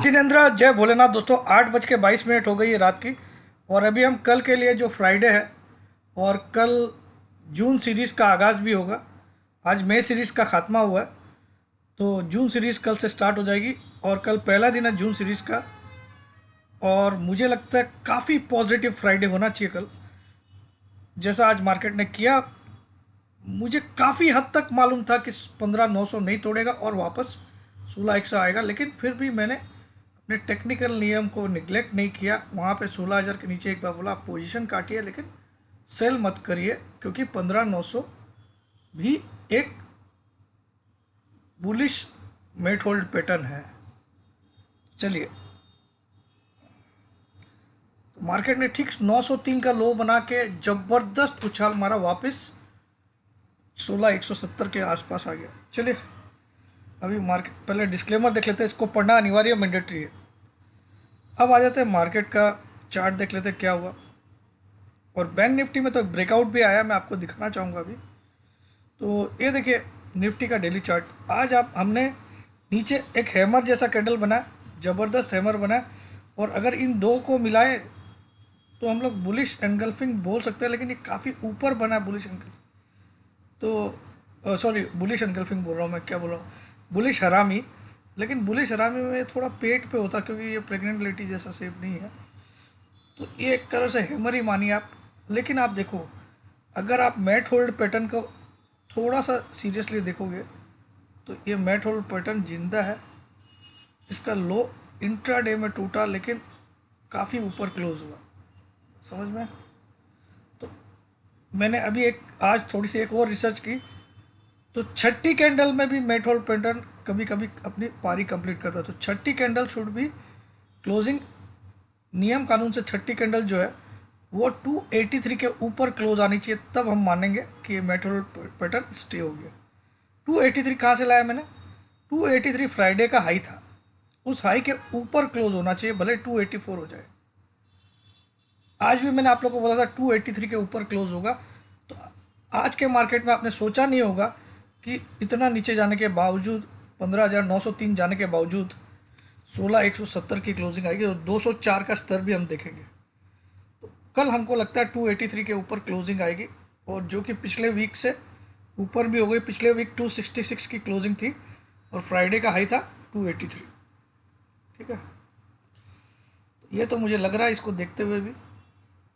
जिनेंद्र जय भोलेनाथ। दोस्तों 8:22 हो गई है रात की। और अभी हम कल के लिए जो फ्राइडे है और कल जून सीरीज़ का आगाज़ भी होगा। आज मई सीरीज़ का खात्मा हुआ है तो जून सीरीज़ कल से स्टार्ट हो जाएगी और कल पहला दिन है जून सीरीज़ का। और मुझे लगता है काफ़ी पॉजिटिव फ्राइडे होना चाहिए कल। जैसा आज मार्केट ने किया, मुझे काफ़ी हद तक मालूम था कि 15,900 नहीं तोड़ेगा और वापस 16,100 आएगा, लेकिन फिर भी मैंने अपने टेक्निकल नियम को निगलेक्ट नहीं किया। वहाँ पे 16,000 के नीचे एक बार बोला आप पोजीशन काटिए, लेकिन सेल मत करिए, क्योंकि 15,900 भी एक बुलिश मेट होल्ड पैटर्न है। चलिए, तो मार्केट ने ठीक 903 का लो बना के ज़बरदस्त उछाल मारा, वापस 16,170 के आसपास आ गया। चलिए, अभी मार्केट पहले डिस्क्लेमर देख लेते हैं, इसको पढ़ना अनिवार्य मैंडेटरी है। अब आ जाते हैं मार्केट का चार्ट देख लेते हैं क्या हुआ। और बैंक निफ्टी में तो ब्रेकआउट भी आया, मैं आपको दिखाना चाहूँगा अभी। तो ये देखिए निफ्टी का डेली चार्ट। आज हमने नीचे एक हैमर जैसा कैंडल बना, ज़बरदस्त हैमर बना, और अगर इन दो को मिलाएं तो हम लोग बुलिश एनगल्फिंग बोल सकते हैं, लेकिन ये काफ़ी ऊपर बना बुलिश एनगल्फिंग। तो सॉरी, बुलिश एनगल्फिंग बोल रहा हूँ मैं, क्या बोल रहा हूँ, बुलिश हरामी। लेकिन बुलिश हरामी में थोड़ा पेट पे होता, क्योंकि ये प्रेग्नेंट लेडी जैसा शेप नहीं है। तो ये एक तरह से हैमर ही मानिए आप। लेकिन आप देखो, अगर आप मैट होल्ड पैटर्न को थोड़ा सा सीरियसली देखोगे तो ये मैट होल्ड पैटर्न जिंदा है। इसका लो इंट्राडे में टूटा, लेकिन काफ़ी ऊपर क्लोज हुआ, समझ में। तो मैंने अभी आज थोड़ी सी एक और रिसर्च की, तो छठी कैंडल में भी मेट होल्ड पैटर्न कभी कभी अपनी पारी कंप्लीट करता है। तो छठी कैंडल शुड भी क्लोजिंग, नियम कानून से छठी कैंडल जो है वो 283 के ऊपर क्लोज आनी चाहिए, तब हम मानेंगे कि ये मेट होल्ड पैटर्न स्टे हो गया। 283 कहाँ से लाया मैंने? 283 फ्राइडे का हाई था, उस हाई के ऊपर क्लोज होना चाहिए, भले 284 हो जाए। आज भी मैंने आप लोगों को बोला था 283 के ऊपर क्लोज होगा। तो आज के मार्केट में आपने सोचा नहीं होगा कि इतना नीचे जाने के बावजूद, 15,903 जाने के बावजूद 16,170 की क्लोजिंग आएगी, तो 204 का स्तर भी हम देखेंगे। तो कल हमको लगता है 283 के ऊपर क्लोजिंग आएगी, और जो कि पिछले वीक से ऊपर भी हो गई। पिछले वीक 266 की क्लोजिंग थी और फ्राइडे का हाई था 283। ठीक है, ये तो मुझे लग रहा है इसको देखते हुए भी।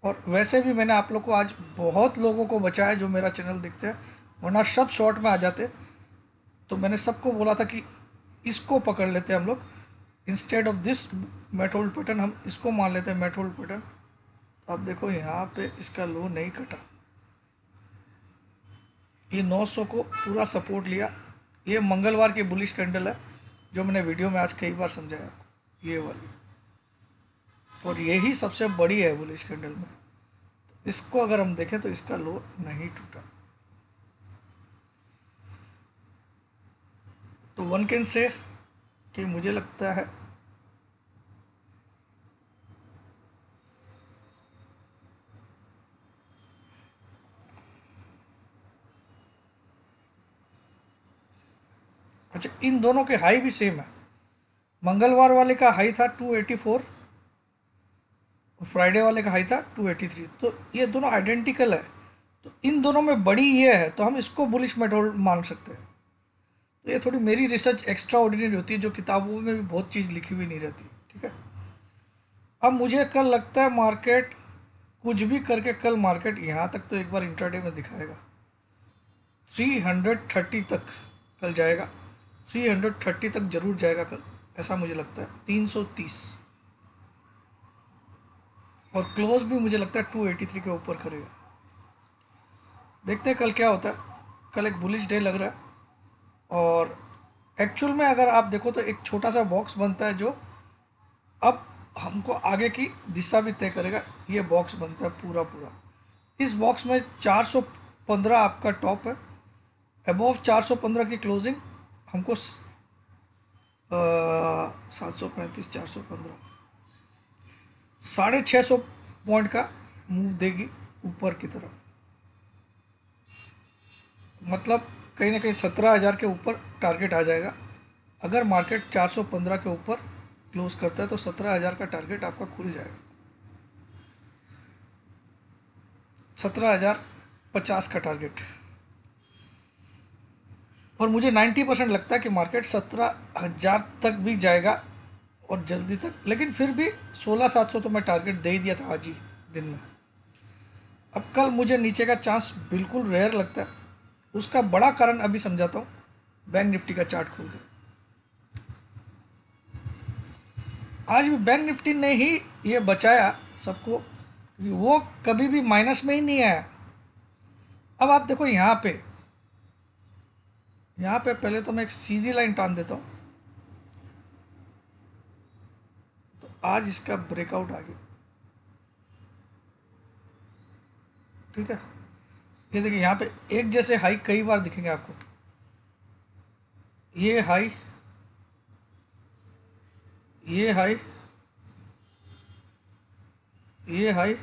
और वैसे भी मैंने आप लोग को आज बहुत लोगों को बचाया जो मेरा चैनल देखते हैं, वरना सब शॉर्ट में आ जाते। तो मैंने सबको बोला था कि इसको पकड़ लेते हैं हम लोग, instead of this method pattern हम इसको मान लेते हैं मेट होल्ड पैटर्न। तो आप देखो यहाँ पे इसका लो नहीं कटा, ये 900 को पूरा सपोर्ट लिया। ये मंगलवार की बुलिश कैंडल है जो मैंने वीडियो में आज कई बार समझाया आपको, ये वाली, और यही सबसे बड़ी है बुलिश कैंडल में। तो इसको अगर हम देखें तो इसका लो नहीं टूटा। तो वन कैन से कि मुझे लगता है अच्छा, इन दोनों के हाई भी सेम है। मंगलवार वाले का हाई था 284 और फ्राइडे वाले का हाई था 283। तो ये दोनों आइडेंटिकल है। तो इन दोनों में बड़ी ये है, तो हम इसको बुलिश मेट होल्ड मान सकते हैं। तो ये थोड़ी मेरी रिसर्च एक्स्ट्रा ऑर्डिनरी होती है, जो किताबों में भी बहुत चीज़ लिखी हुई नहीं रहती। ठीक है, अब मुझे कल लगता है मार्केट कुछ भी करके कल मार्केट यहाँ तक तो एक बार इंट्राडे में दिखाएगा। 330 तक कल जाएगा, 330 तक जरूर जाएगा कल, ऐसा मुझे लगता है। 330, और क्लोज भी मुझे लगता है 283 के ऊपर करेगा। देखते हैं कल क्या होता है। कल एक बुलिश डे लग रहा है, और एक्चुअल में अगर आप देखो तो एक छोटा सा बॉक्स बनता है जो अब हमको आगे की दिशा भी तय करेगा। ये बॉक्स बनता है पूरा पूरा। इस बॉक्स में 415 आपका टॉप है, अबव 415 की क्लोजिंग हमको 735, 415, 650 पॉइंट का मूव देगी ऊपर की तरफ। मतलब कहीं ना कहीं 17,000 के ऊपर टारगेट आ जाएगा अगर मार्केट 415 के ऊपर क्लोज करता है तो 17,000 का टारगेट आपका खुल जाएगा, 17,050 का टारगेट। और मुझे 90% लगता है कि मार्केट 17,000 तक भी जाएगा और जल्दी तक, लेकिन फिर भी 16,700 तो मैं टारगेट दे ही दिया था आज ही दिन में। अब कल मुझे नीचे का चांस बिल्कुल रेयर लगता है, उसका बड़ा कारण अभी समझाता हूँ। बैंक निफ्टी का चार्ट खोल के, आज भी बैंक निफ्टी ने ही ये बचाया सबको, क्योंकि वो कभी भी माइनस में ही नहीं आया। अब आप देखो यहाँ पे पहले तो मैं एक सीधी लाइन टान देता हूँ, तो आज इसका ब्रेकआउट आ गया, ठीक है। ये देखिए यहाँ पे एक जैसे हाई कई बार दिखेंगे आपको, ये हाई, ये हाई, ये हाई,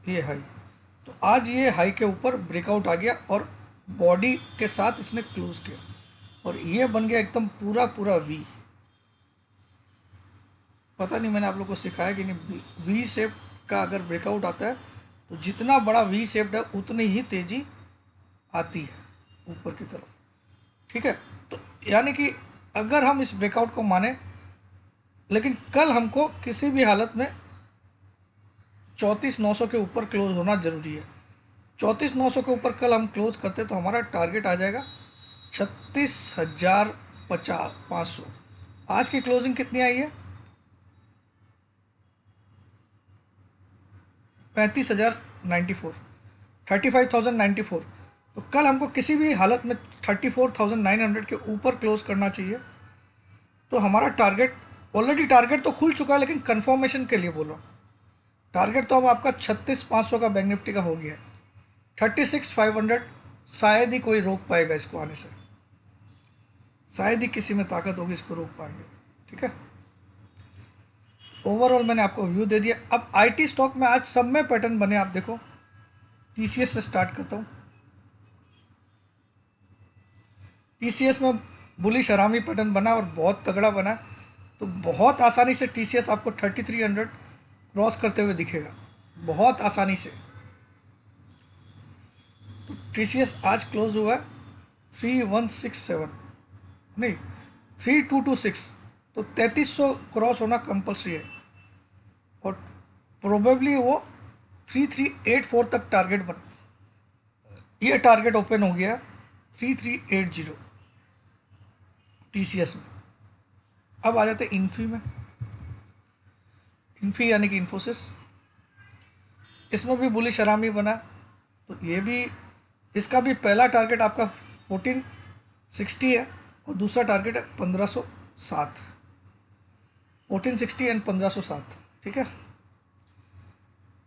ये हाई। तो आज ये हाई के ऊपर ब्रेकआउट आ गया और बॉडी के साथ इसने क्लोज किया और ये बन गया एकदम पूरा पूरा वी। पता नहीं मैंने आप लोग को सिखाया कि नहीं, वी शेप का अगर ब्रेकआउट आता है तो जितना बड़ा वी शेप्ड है उतनी ही तेज़ी आती है ऊपर की तरफ, ठीक है। तो यानी कि अगर हम इस ब्रेकआउट को माने, लेकिन कल हमको किसी भी हालत में 34,900 के ऊपर क्लोज होना ज़रूरी है। 34,900 के ऊपर कल हम क्लोज करते तो हमारा टारगेट आ जाएगा 36,500। आज की क्लोजिंग कितनी आई है? 35,094, 35,094। तो कल हमको किसी भी हालत में 34,900 के ऊपर क्लोज करना चाहिए। तो हमारा टारगेट, ऑलरेडी टारगेट तो खुल चुका है, लेकिन कंफर्मेशन के लिए बोल रहा हूँ, टारगेट तो अब आपका 36,500 का बैंक निफ्टी का हो गया है। 36,500 शायद ही कोई रोक पाएगा इसको आने से, शायद ही किसी में ताकत होगी इसको रोक पाएंगे, ठीक है। ओवरऑल मैंने आपको व्यू दे दिया। अब आईटी स्टॉक में आज सब में पैटर्न बने, आप देखो। टीसीएस से स्टार्ट करता हूँ। टीसीएस में बुलिश हरामी पैटर्न बना और बहुत तगड़ा बना, तो बहुत आसानी से टीसीएस आपको 3300 क्रॉस करते हुए दिखेगा, बहुत आसानी से। तो टीसीएस आज क्लोज हुआ है 3167, नहीं 3226, तो 3300 क्रॉस होना कंपलसरी है और प्रोबेबली वो 3384 तक टारगेट बना, ये टारगेट ओपन हो गया 3380 टीसीएस में। अब आ जाते इन्फी में। इन्फी यानी कि इन्फोसिस, इसमें भी बुलिश हरामी बना, तो ये भी, इसका भी पहला टारगेट आपका 1460 है और दूसरा टारगेट है 1507, 1460 एंड 1507, ठीक है।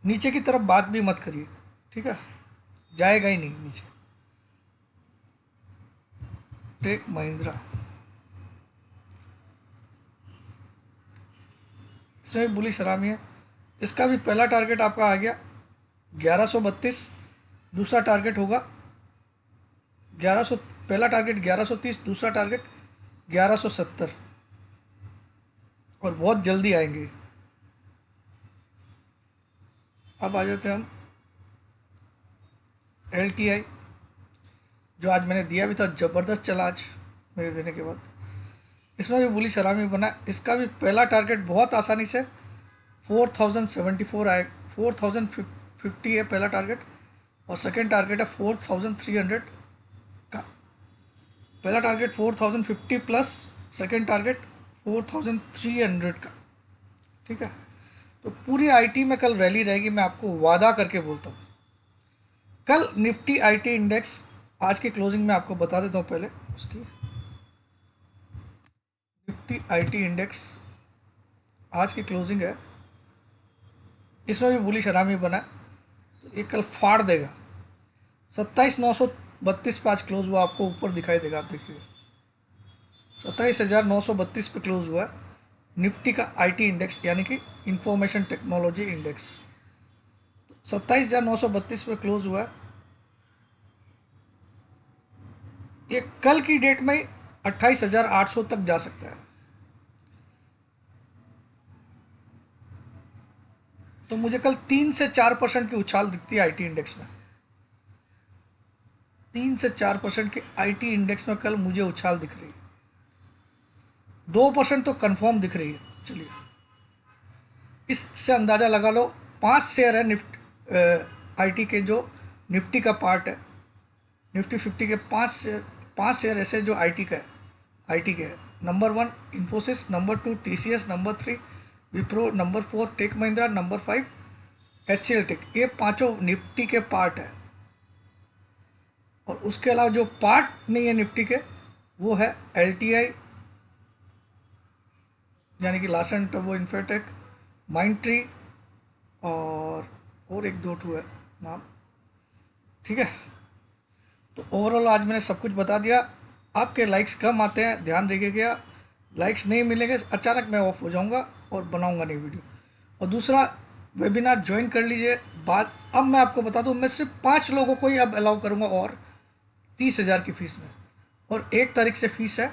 नीचे की तरफ बात भी मत करिए, ठीक है, जाएगा ही नहीं नीचे। टेक महिंद्रा, इसमें बुलिश हरामी है, इसका भी पहला टारगेट आपका आ गया 1132, दूसरा टारगेट होगा 1100, पहला टारगेट 1130, दूसरा टारगेट 1170 और बहुत जल्दी आएंगे। अब आ जाते हैं हम LTI, जो आज मैंने दिया भी था, ज़बरदस्त चला आज मेरे देने के बाद। इसमें भी बुलिश हरामी बना, इसका भी पहला टारगेट बहुत आसानी से 4074 आए, 4050 है पहला टारगेट और सेकंड टारगेट है 4300 का। पहला टारगेट 4050 प्लस सेकंड टारगेट 4300 का, ठीक है। तो पूरी आईटी में कल रैली रहेगी, मैं आपको वादा करके बोलता हूँ। कल निफ्टी आईटी इंडेक्स आज की क्लोजिंग में आपको बता देता हूँ पहले उसकी। निफ्टी आईटी इंडेक्स आज की क्लोजिंग है, इसमें भी बुलिश हरामी बना, तो ये कल फाड़ देगा। 27,932 पे आज क्लोज हुआ, आपको ऊपर दिखाई देगा, आप देखिए 27,932 पे क्लोज हुआ है निफ्टी का आईटी इंडेक्स, यानी कि इंफॉर्मेशन टेक्नोलॉजी इंडेक्स। 27,932 पे क्लोज हुआ है। ये कल की डेट में 28,800 तक जा सकता है, तो मुझे कल 3 से 4% की उछाल दिखती है आईटी इंडेक्स में। 3 से 4% की आईटी इंडेक्स में कल मुझे उछाल दिख रही है। 2% तो कंफर्म दिख रही है। चलिए, इससे अंदाज़ा लगा लो 5 शेयर है आईटी के जो निफ्टी का पार्ट है। निफ्टी 50 के 5 शेयर ऐसे जो आईटी का है, आईटी के है। Number 1 Infosys, number 2 TCS, number 3 Wipro, number 4 tech Mahindra, number 5 HCL tech. ये पांचों निफ्टी के पार्ट है। और उसके अलावा जो पार्ट नहीं है निफ्टी के, वो है एलटीआई यानी कि लार्सन टर्बो इन्फोटेक, माइंडट्री और एक दो ठो है नाम। ठीक है, तो ओवरऑल आज मैंने सब कुछ बता दिया। आपके लाइक्स कम आते हैं, ध्यान रखिएगा। लाइक्स नहीं मिलेंगे, अचानक मैं ऑफ हो जाऊंगा और बनाऊंगा नहीं वीडियो। और दूसरा, वेबिनार ज्वाइन कर लीजिए। बात अब मैं आपको बता दूं, मैं सिर्फ 5 लोगों को ही अब अलाउ करूंगा और 30,000 की फ़ीस में। और 1 तारीख से फ़ीस है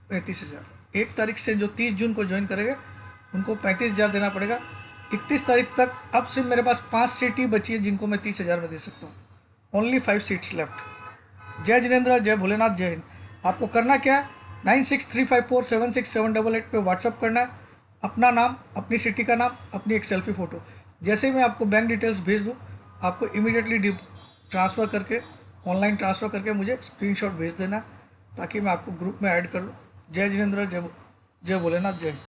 35,000। 1 तारीख से जो 30 जून को ज्वाइन करेंगे उनको 35,000 देना पड़ेगा। 31 तारीख तक अब सिर्फ मेरे पास 5 सीट ही बची है जिनको मैं 30,000 में दे सकता हूँ। Only 5 seats left. जय जिनेंद्र, जय भोलेनाथ, जय हिंद। आपको करना क्या है, 9635476788 पे व्हाट्सअप करना है। अपना नाम, अपनी सिटी का नाम, अपनी एक सेल्फी फ़ोटो। जैसे ही मैं आपको बैंक डिटेल्स भेज दूँ, आपको इमीडिएटली ट्रांसफ़र करके, ऑनलाइन ट्रांसफ़र करके मुझे स्क्रीनशॉट भेज देना, ताकि मैं आपको ग्रुप में ऐड कर लूँ। जय जिनेंद्र, जय भोलेनाथ, जय हिंद।